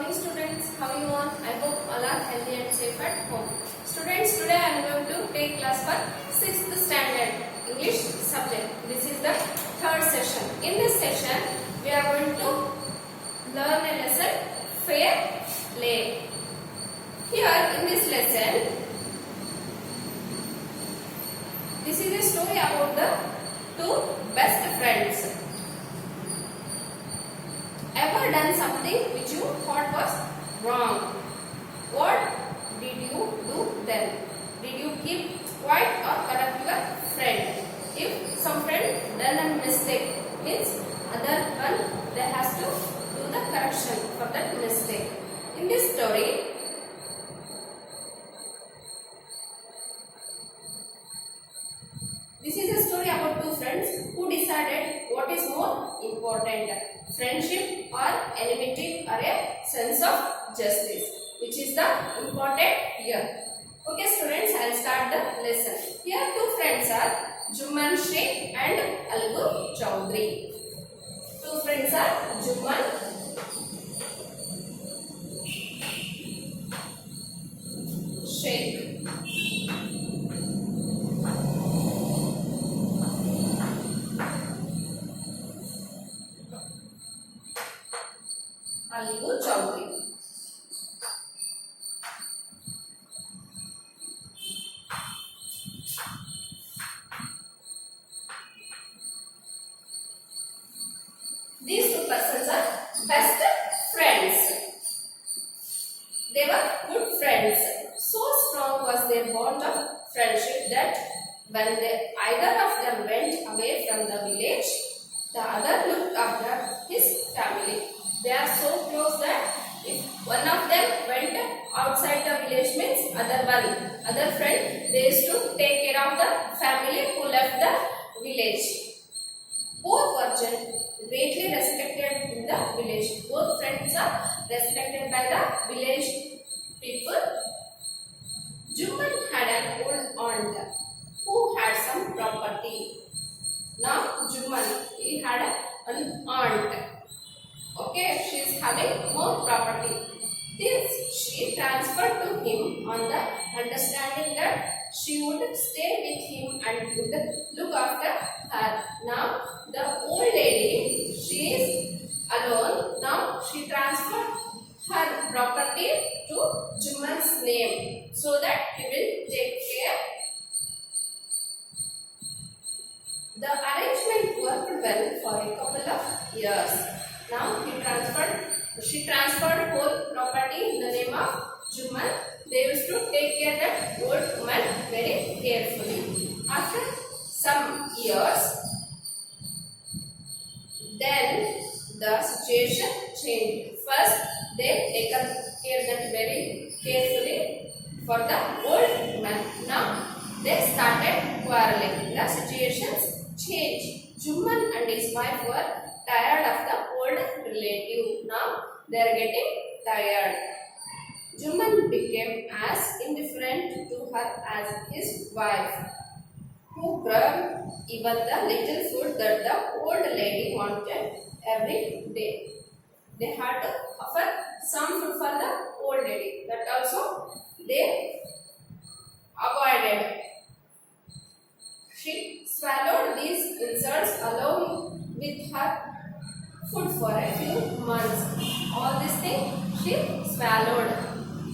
morning students, how are you all? I hope all are healthy and safe at home. Students, today I am going to take class for 6th standard English subject. This is the third session. In this session, we are going to learn a lesson, fair play. Here in this lesson, this is a story about the two best friends. Ever done something which you thought was wrong? What did you do then? Did you keep quiet or correct your friend? If some friend done a mistake, means other one they has to do the correction for that mistake. In this story, this is a story about two friends who decided what is more important, friendship or enmity or a sense of justice, which is the important here. Okay students, I will start the lesson. Here two friends are Juman Sheikh and Algu Chaudhary. Two friends are Juman Sheikh Algu Chaudhary. These two persons are best friends. They were good friends. So strong was their bond of friendship that when either of them went away from the village, the other looked after his family. They are so close that if one of them went outside the village, means other friend, they used to take care of the family who left the village. Both were greatly respected in the village. Both friends are respected by the village people. Juman had an old aunt who had some property. Now Juman, he had an aunt. Okay, she is having more property. This she transferred to him on the understanding that she would stay with him and would look after her. Now the old lady, she is alone. Now she transferred her property to Juman's name so that he will take care. The arrangement worked well for a couple of years. Now she transferred whole property in the name of Juman. They used to take care of that old woman very carefully. After some years, then the situation changed. First, they taken care of that very carefully for the old woman. Now they started quarreling. The situations changed. Juman and his wife were tired of the old relative. Now they are getting tired. Juman became as indifferent to her as his wife, who grabbed even the little food that the old lady wanted every day. They had to offer some food for the old lady. That also they avoided. She swallowed these insults along with her food for a few months. All these things she swallowed.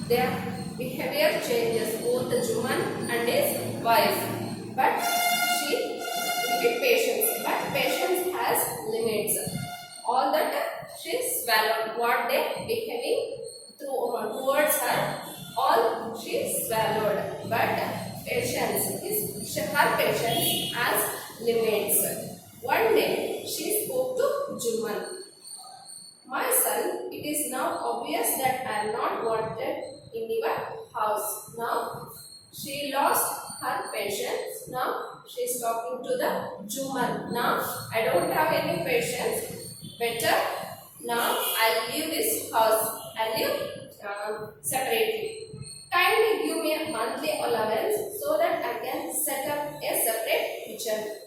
Their behavior changes, both the Juman and his wife. But she needed patience. But patience has limits. All that she swallowed, what they behaving towards her, all she swallowed. But her patience has limits. One day she spoke to Juman. My son, it is now obvious that I am not wanted in your house. Now she lost her patience. Now she is talking to the Juman. Now I don't have any patience. Better now I'll leave this house. I'll live separately. Kindly give me a monthly allowance so that I can set up a separate kitchen.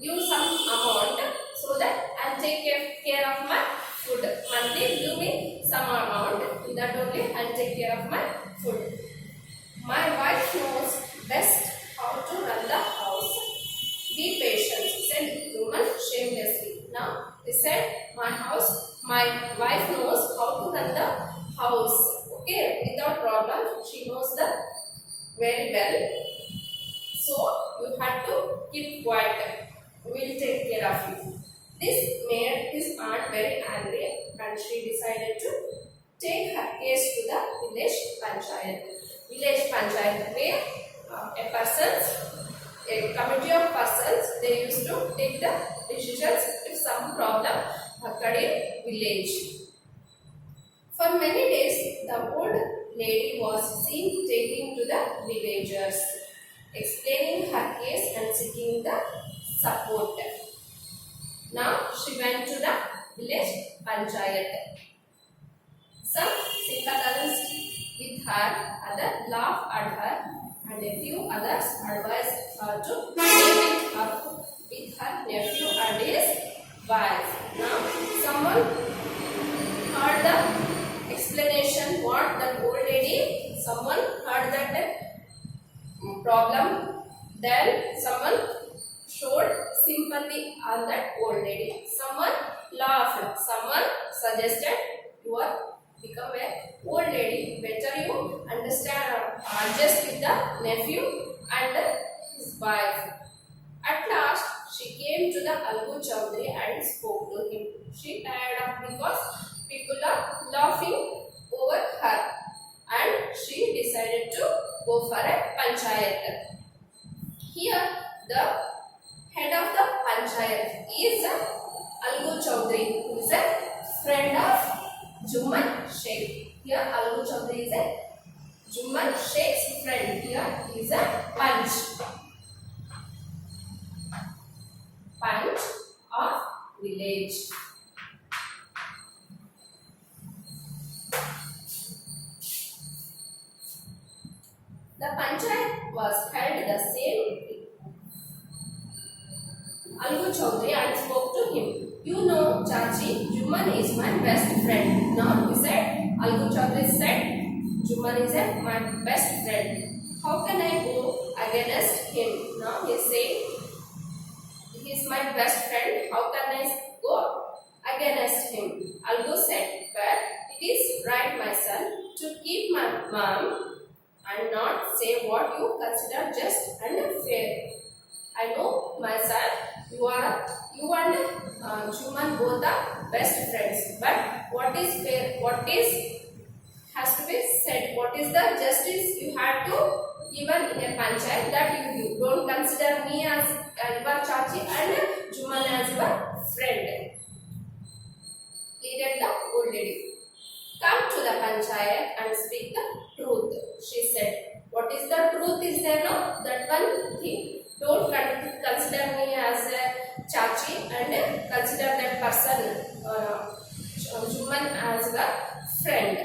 Give some amount so that I'll take care of my food. Monthly give me some amount that only I'll take care of my food. My wife knows best how to run the house. Be patient, said woman shamelessly. Now he said, my wife knows how to run the house. Okay, without problem, she knows the very well. So you have to keep quiet. We will take care of you. This made his aunt very angry, and she decided to take her case to the village panchayat. Village panchayat, where a committee of persons, they used to take the decisions if some problem occurred in village. For many days, the old lady was seen taking to the villagers, explaining her case and seeking the support. Now she went to the village panchayat. Some sympathized with her, others laughed at her, and a few others advised her to take it up with her nephew and his wife. Now someone heard the explanation what the old lady, someone heard that problem, then someone showed sympathy on that old lady. Someone laughed, someone suggested you are become a old lady, better you understand or adjust with the nephew and his wife. At last, she came to the Algu Chaudhary and spoke to him. She tired of because people are laughing over her, and she decided to go for a panchayat. Here, the head of the panchayat is Algu Chaudhary, who is a friend of Juman Sheikh. Here Algu Chaudhary is a Juman Sheikh's friend. Here he is a Panch of village. The panchayat was held the same. Algu Chaudhary and spoke to him. You know, Chachi, Juman is my best friend. Now he said, Algu Chaudhary said, Juman is my best friend. How can I go against him? Now he said, he is my best friend. How can I go against him? Algu said, but it is right, my son, to keep my mom and not say what you consider just and fair. I know, my son, you and Juman both are best friends. But what is fair? What is has to be said? What is the justice you have to even in a panchayat that you don't consider me as your chachi and Juman as your friend? Pleaded the old lady. Come to the panchayat and speak the truth, she said. What is the truth? Is there no? That one thing. Don't consider me as a chachi and consider that person, Juman, as a friend.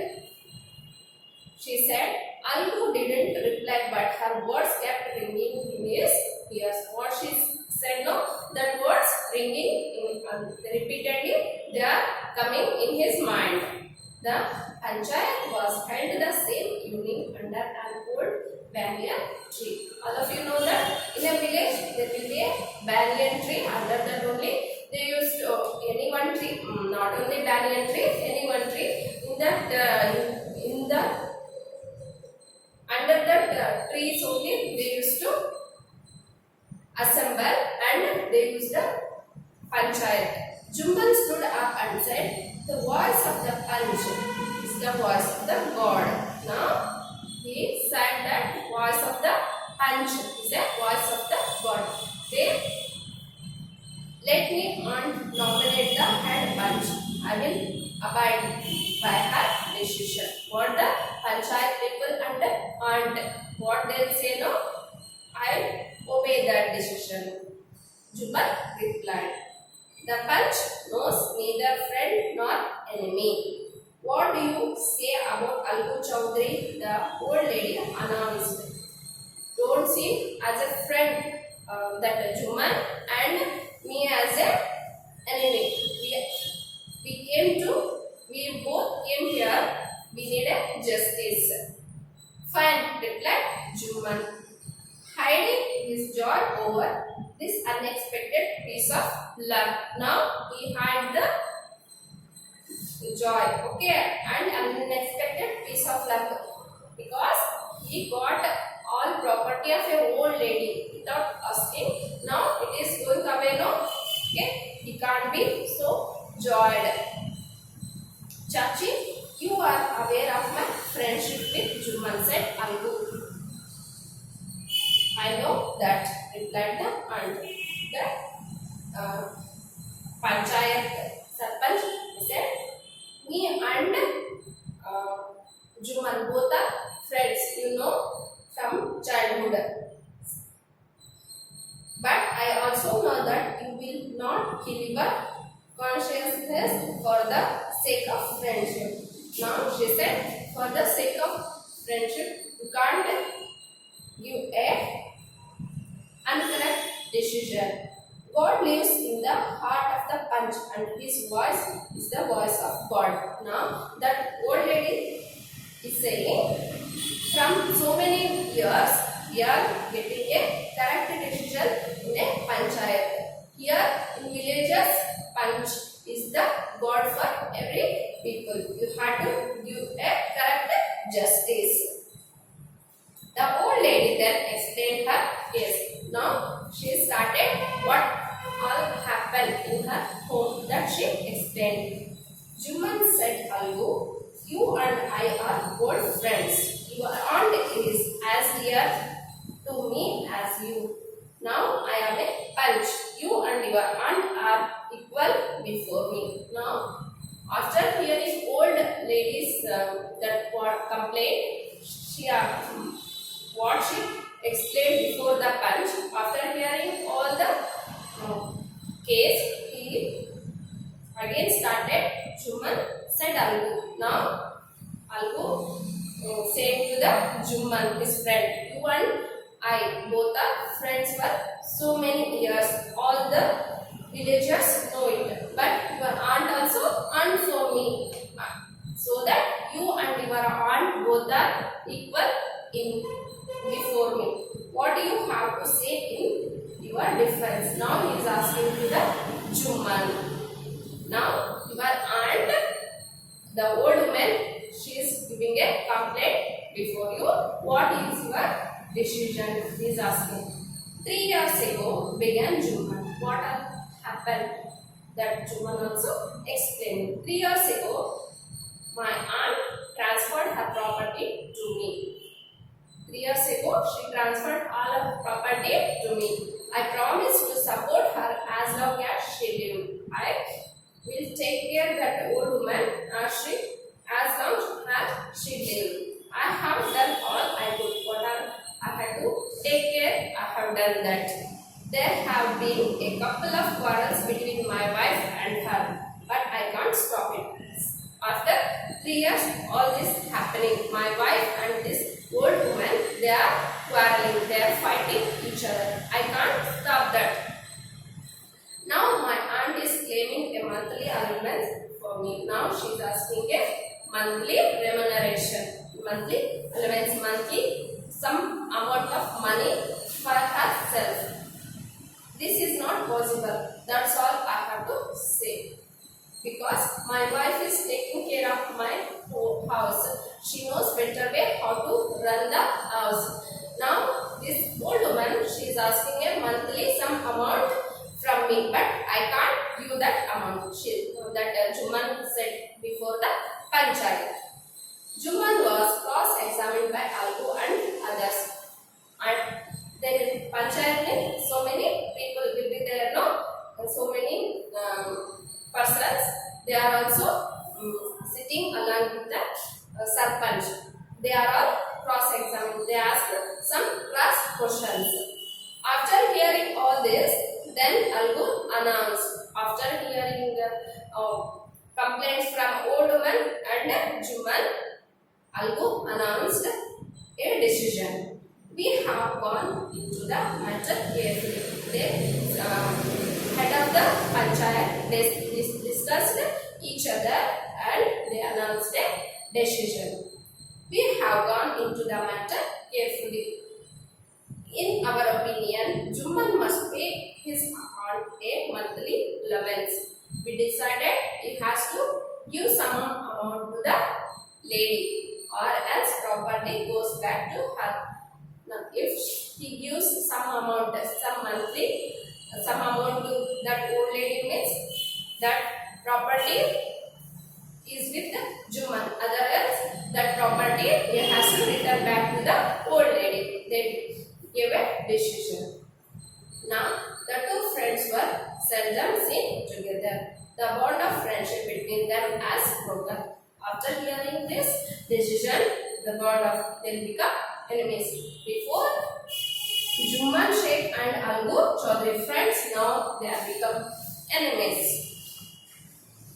She said. Algu didn't reply, but her words kept ringing in his ears. What she said, no, that words ringing repeatedly, they are coming in his mind. The panchayat was held the same evening under an old banyan tree. All of you know that in a village there will be a banyan tree. Under that only they used to any one tree, not only banyan tree, any one tree. In that under that trees only they used to assemble and they used the panchayat. Juman stood up and said, the voice of the Panch is the voice of the God. Now he said that voice of the Panch is the voice of the God. Let me aunt nominate the head Panch. I will abide by her decision. What the panchayat people and aunt, what they say, no, I obey that decision. Juman replied, the Panch knows neither friend nor enemy. What do you say about Algu Chaudhary? The old lady announced. Don't see as a friend that Juman and me as an enemy. We both came here. We needed joy, okay, and unexpected piece of luck, because he got all property of a old lady without asking. Now it is going away, no? Okay, he can't be so joyed. Chachi, you are aware of my friendship with Juman, said Algu. I know that, replied the aunt. The Panchayat Sarpanch said, me and Juman both are friends, you know, from childhood. But I also know that you will not kill your consciousness for the sake of friendship. Now she said, for the sake of friendship, you can't give a incorrect decision. God lives in the heart of the punch, and his voice is the voice of God. Now that old lady is saying, from so many years we are getting a correct decision in a panchayat. Here in villages, punch is the God for every people. You have to give a correct justice. The old lady then explained her case. Now she started what all happened in her home that she explained. Juman said, Algu, you and I are old friends. Your aunt is as dear to me as you. Now I am a punch. You and your aunt are equal before me. Now, after hearing old ladies that complained, what she explained before the punch. After hearing all the case, he again started. Juman said Algu. Now Algu saying to the Juman, his friend, you and I both are friends for so many years. All the villagers know it, but your aunt also unsaw me, so that you and your aunt both are equal in before me. What do you have to say in your defense? Now he is asking to the Juman. Now your aunt, the old woman, she is giving a complaint before you. What is your decision? He is asking. 3 years ago began Juman. What happened? That Juman also explained. 3 years ago, my aunt transferred her property to me. 3 years ago, she transferred all of property to me. I promised to support her as long as she lived. I will take care of that old woman as long as she lived. I have done all I could. What I had to take care, I have done that. There have been a couple of quarrels between my wife and her, but I can't stop it. After 3 years, all this happening, my wife and this old woman, they are quarreling, they are fighting each other. I can't stop that. Now my aunt is claiming a monthly allowance for me. Now she is asking a monthly remuneration. Monthly allowance, monthly some amount of money for herself. This is not possible. That's all I have to say. Because my wife is taking care of my house. She knows better way how to run the house. Now this old woman, she is asking a monthly some amount from me, but I can't give that amount. That Juman said before the panchayat. Juman was cross-examined by Algu and others. And then in panchayat, so many people will be there, no? And so many persons, they are also sitting along with the sarpanch. They are all cross-examined. They ask some cross questions. After hearing all this, then Algu announced. After hearing complaints from old woman and Juman, Algu announced a decision. We have gone into the matter carefully. The head of the panchayat, they discussed each other and they announced a decision. We have gone into the matter carefully. In our opinion, Juman must pay his aunt a monthly allowance. We decided he has to give some amount to the lady, or else property goes back to her. Now, if he gives some amount, some monthly, some amount to that old lady, means that property is with Juman. Otherwise, that property he has to return back to the old lady. They gave a decision. Now, the two friends were seldom seen together. The bond of friendship between them has broken. After hearing this decision, the bond of them become enemies. Before, Juman Sheikh and Algu Chaudhary friends, now they have become enemies.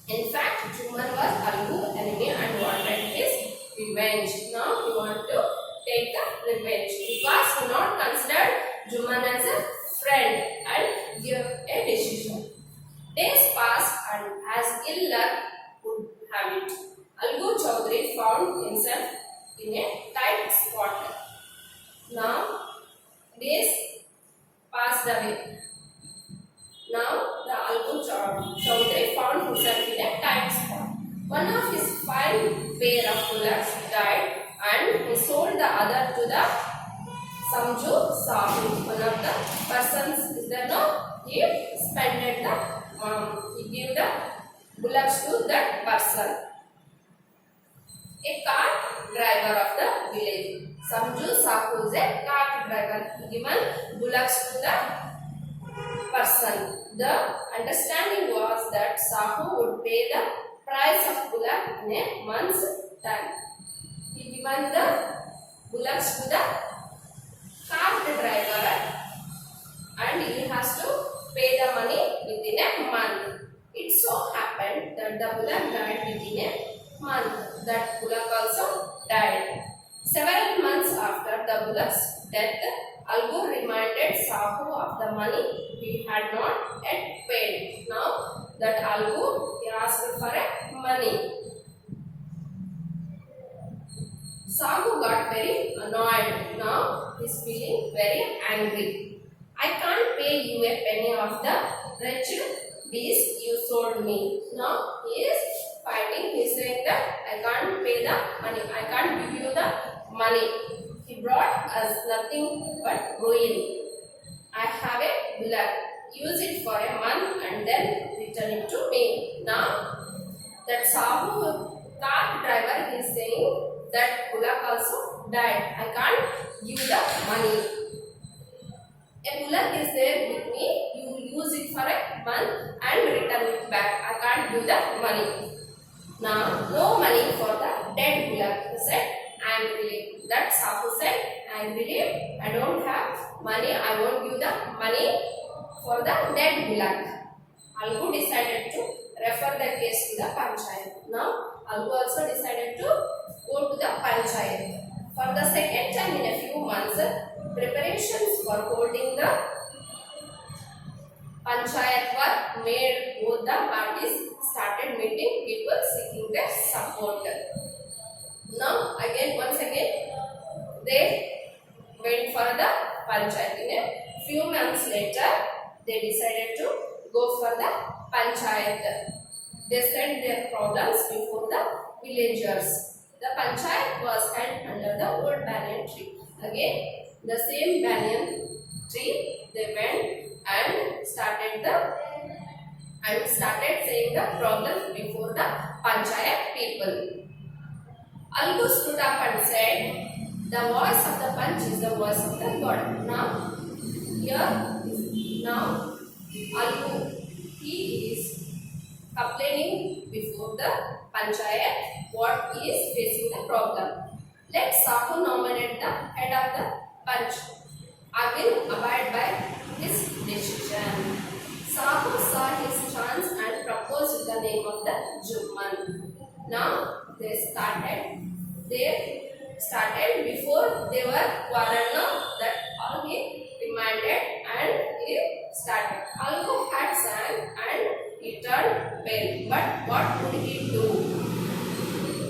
In fact, Juman was Algu's enemy and wanted his revenge. Now he wants to take the revenge because he not considered Juman as a friend and give a decision. Days passed, and as ill luck would have it, Algu Chaudhary found himself in a tight spot. Now days passed away. Now the Algu Chaudhary found himself in a tight spot. One of his fine pair of bullocks died, and he sold the other to the Samju Sahu. One of the persons is there, no? He spent the he gave the bullocks to that person. A cart driver of the village. Samju Sahu is a cart driver. He given bullocks to the person. The understanding was that Sahu would pay the price of bullock in a month's time. He given the bullocks to the cart driver, and he has to pay the money within a month. It so happened that the bullock died within a month. That bullock also died. Several months after the bullock's death, Algu reminded Sahu of the money he had not yet paid. Now that Algu, he asked for money. Sahu got very annoyed. Now he is feeling very angry. I can't pay you a penny of the wretched beast you sold me. Now he is fighting. He is saying that I can't pay the money. I can't give you the money. He brought us nothing but ruin. I have a bullock. Use it for a month and then return it to me. Now that Sahu cart driver is saying that bullock also died. I can't give the money. A bullock is there with me. You will use it for a month and return it back. I can't give the money. Now, no money for the dead bullock, he said angrily. That Sahu said angrily, I don't have money. I won't give the money for the dead bullock. Algu decided to refer the case to the panchayat. Now, Algu also decided to go to the panchayat. For the second time in a few months, preparations for holding the panchayat were made. Both the parties started meeting people seeking their support. Now once again they went for the panchayat. In a few months later, they decided to go for the panchayat. They sent their problems before the villagers. The panchayat was held under the old banyan tree. Again, the same banyan tree, they went and started saying the problem before the panchayat people. Algu stood up and said, the voice of the panch is the voice of the God. Now Algu, he is complaining before the panchayat what he is facing the problem. Let Sahu nominate the head of the panch. I will abide by his decision. Sahu saw his chance and proposed the name of the Juman. Now they started before they were quarreled. That all he demanded and he started. Algu had sang and he turned pale. But what would he do?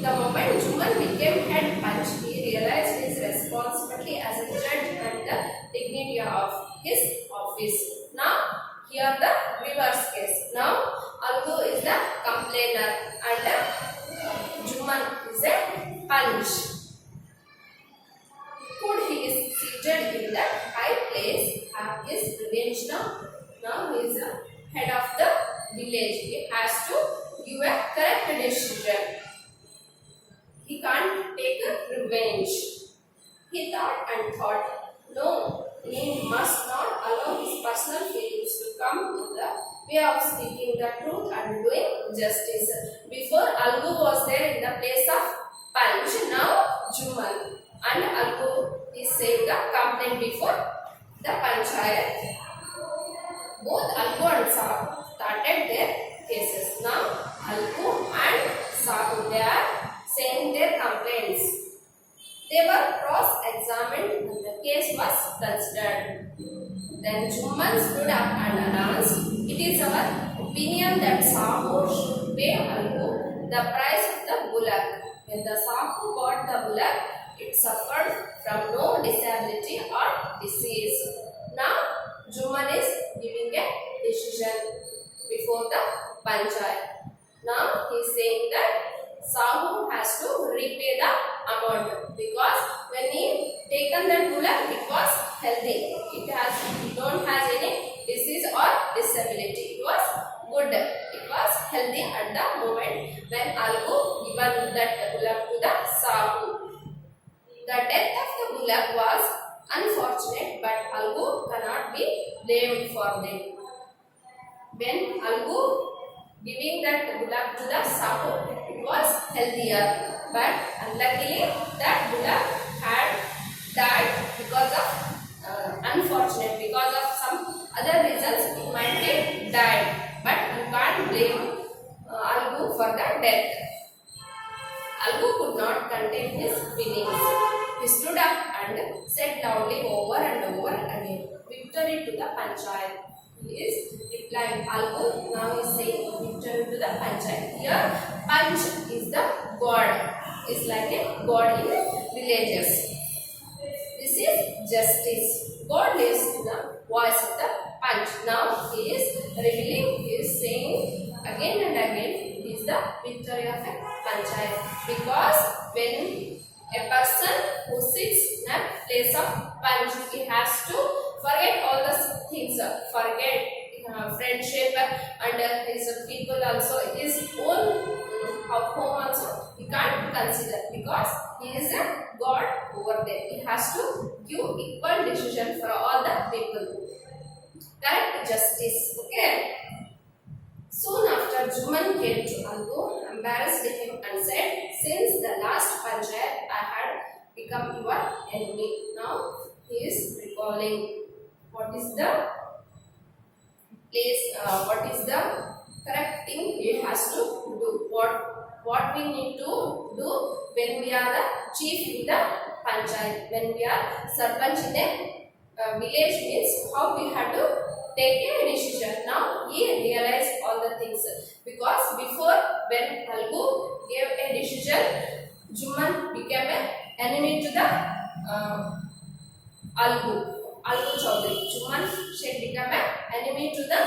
The moment Juman became head panch, he realized his responsibility as a judge and the dignity of his office. Now, here the reverse case. Now, Algu is the complainer and decision. He can't take a revenge. He thought and thought, no, he must not allow his personal feelings to come in the way of speaking the truth and doing justice. Before, Algu was there in the place of Panch, now Juman. And Algu is saying the complaint before the Panchayat. Both Algu and Sahu started their cases. Now, Algu and Sahu, they are saying their complaints. They were cross-examined and the case was considered. Then Juman stood up and announced, it is our opinion that Sahu should pay Algu the price of the bullock. When the Sahu bought the bullock, it suffered from no disability or disease. Now, Juman is giving a decision before the Panchayat. Now, he is saying that Sahu has to repay the amount because when he taken that bullock, it was healthy. It don't have any disease or disability. It was good. It was healthy at the moment when Algu given that bullock to the Sahu. The death of the bullock was unfortunate, but Algu cannot be blamed for them. When Algu giving that bullock to the Sahu, it was healthier, but unluckily that bullock had died because of unfortunate, because of some other reasons it might have died, but you can't blame Algu for the death. Algu could not contain his feelings. He stood up and said loudly over and over again, victory to the Panchayat. He is replying, Algu now is saying victory to the Panchayat. Here, Panch is the god, is like a god in villages. This is justice. God lives in the voice of the Panch. Now he is revealing, he is saying again and again, it is the victory of a Panchayat. Because when a person who sits in a place of Panch, he has to forget all the things, forget friendship and his people also, his own home also, he can't consider because he is a god over there. He has to give equal decision for all the people. Correct justice. Okay. Soon after, Juman came to Algu, embarrassed him and said, since the last Panchayat I had become your enemy. Now he is recalling what is the place, what is the correct thing he has to do, what we need to do when we are the chief in the Panchayat, when we are Sarpanch in a village, means how we have to take a decision. Now he realized all the things, because before when Algu gave a decision, Juman became an enemy to the Algu Chaudhary. Juman should become an enemy to the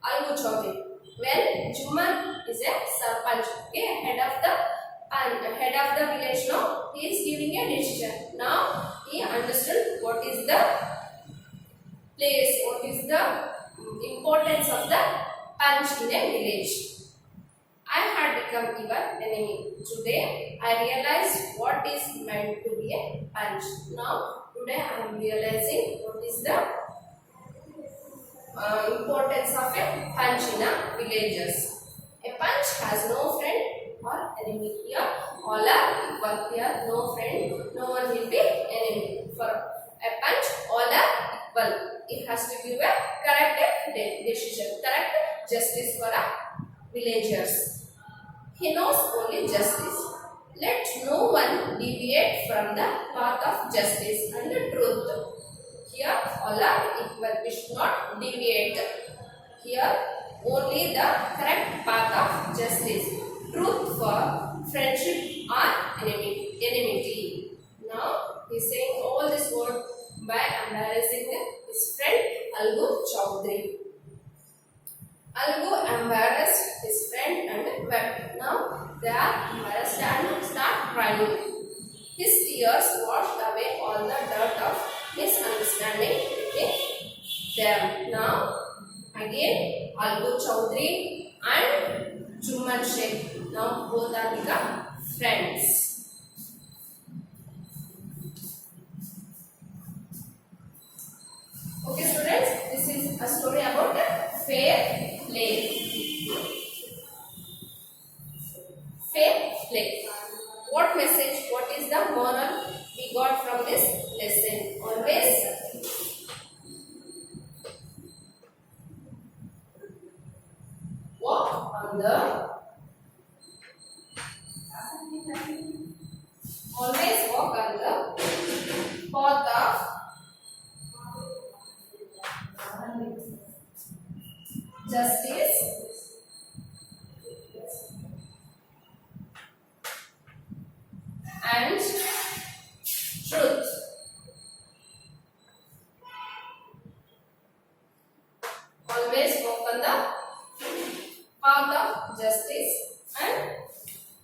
Algu Chaudhary. When Juman is a Sarpanch, okay, head of the village, now he is giving a decision. Now he understood what is the place, what is the importance of the Panch in a village. I had become your enemy. Today I realized what is meant to be a Panch. Now today I am realizing what is the importance of a Panch in a villages. A Panch has no friend or enemy. Here all are equal. Here no friend, no one will be enemy. For a Panch all are equal. It has to give a correct decision, correct justice for a villagers. He knows only justice. Let no one deviate from the path of justice and truth. Here all are equal. We should not deviate. Here only the correct path of justice. Truth for friendship or enmity. Now he is saying all this word by embarrassing his friend Algu Chaudhary. Algu embarrassed his friend and wept. Now they are embarrassed and start crying. His tears washed away all the dirt of misunderstanding between them. Now again Algu Chaudhary and Juman Sheikh, Now both are become friends. Okay students, this is a story about fair play. Fair play. What message, what is the moral we got from this lesson? Always walk on the path of justice and truth. Always walk on the path of justice and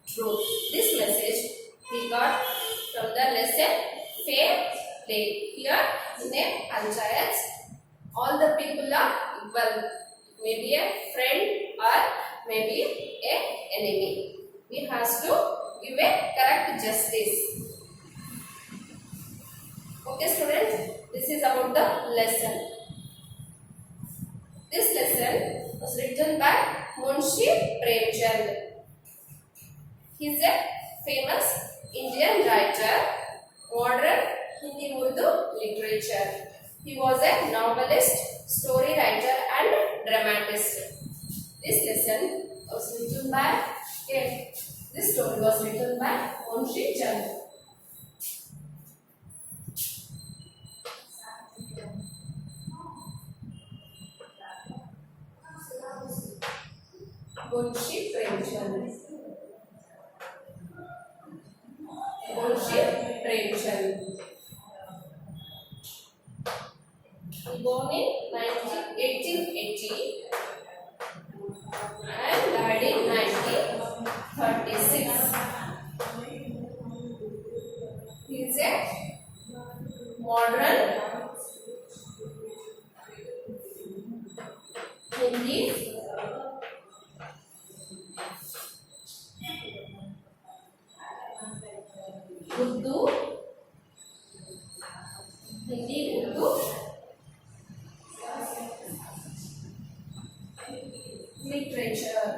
truth. This message we got from the lesson fair play. Here in a panchayat, all the people are equal. Maybe a friend or maybe a enemy. We have to give a correct justice. Okay students, this is about the lesson. This lesson was written by Munshi Premchand. He is a famous Indian writer, modern Hindi Urdu literature. He was a novelist, story writer and dramatist. This lesson was written by, this story was written by Munshi Chand. Munshi Premchand. Munshi Premchand. He born in 1880 and died in 1936. He is a modern Hindi Urdu literature.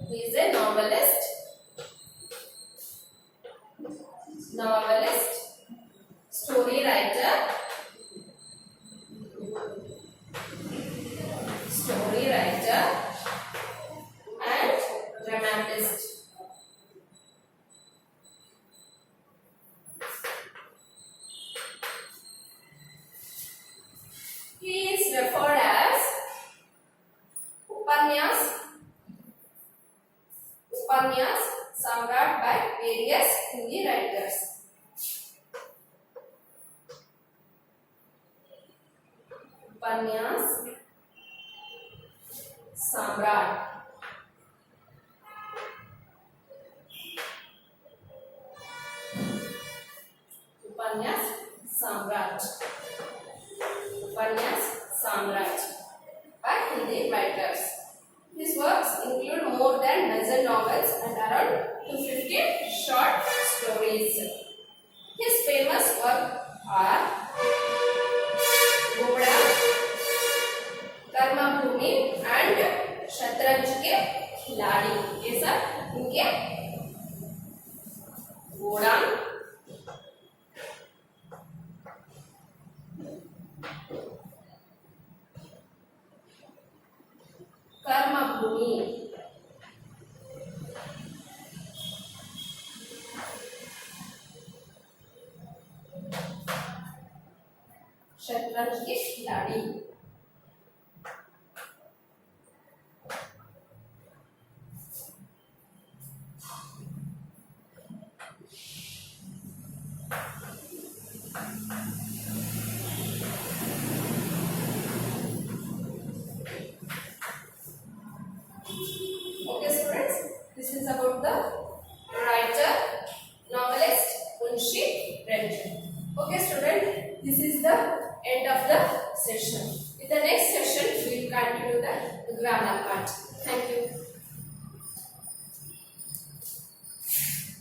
He is a novelist, story writer, and dramatist. He is referred as Upanyas Samrat by various Hindi writers. Upanyas Samrat. Upanyas Samrat. Upanyas Samrat by Hindi writers. His works include more than dozen novels and around 250 short stories. His famous works are Goda, Karma Bhumi and शतरंज के खिलाड़ी, ये सब इनके घोड़ा, कर्मभूमि, शतरंज के खिलाड़ी। Okay students, this is about the writer, novelist Munshi Premchand. Okay student, this is the end of the session. In the next session, we will continue the grammar part. Thank you.